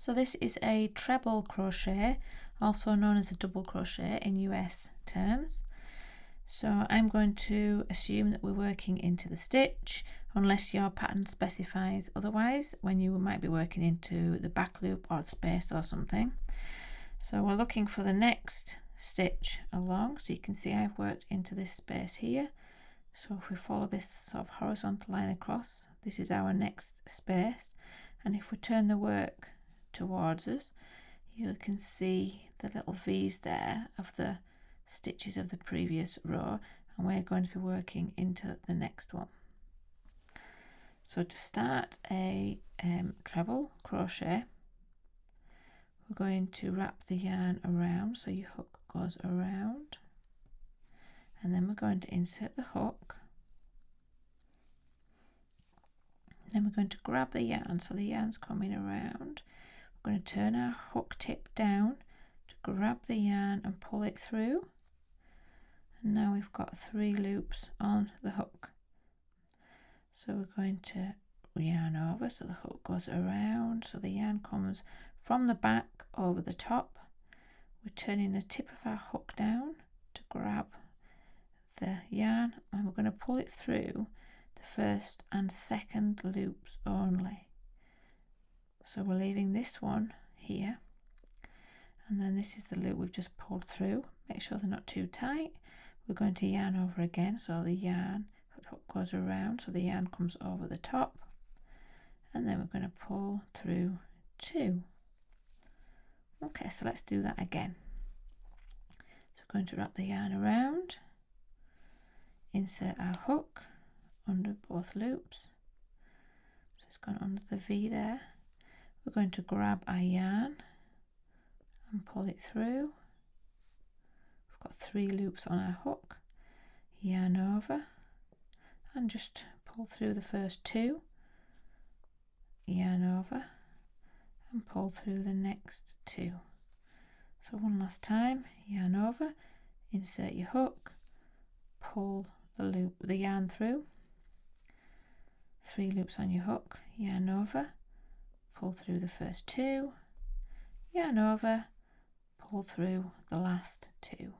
So this is a treble crochet, also known as a double crochet in US terms. So I'm going to assume that we're working into the stitch, unless your pattern specifies otherwise, when you might be working into the back loop or the space or something. So we're looking for the next stitch along, so you can see I've worked into this space here. So if we follow this sort of horizontal line across, this is our next space, and if we turn the work towards us, you can see the little V's there of the stitches of the previous row, and we're going to be working into the next one. So to start a treble crochet, we're going to wrap the yarn around, so your hook goes around, and then we're going to insert the hook. Then we're going to grab the yarn, so the yarn's coming around. We're going to turn our hook tip down to grab the yarn and pull it through. And now we've got 3 loops on the hook. So we're going to yarn over, so the hook goes around, so the yarn comes from the back over the top. We're turning the tip of our hook down to grab the yarn, and we're going to pull it through the first and second loops only. So we're leaving this one here, and then this is the loop we've just pulled through. Make sure they're not too tight. We're going to yarn over again, so the yarn hook goes around, so the yarn comes over the top, and then we're going to pull through 2. Okay, so let's do that again. So we're going to wrap the yarn around, insert our hook under both loops, so it's gone under the V there. We're going to grab our yarn and pull it through. We've got 3 loops on our hook, yarn over, and just pull through the first 2, yarn over, and pull through the next 2. So one last time, yarn over, insert your hook, pull the yarn through, 3 loops on your hook, yarn over, pull through the first 2, yarn over, pull through the last 2.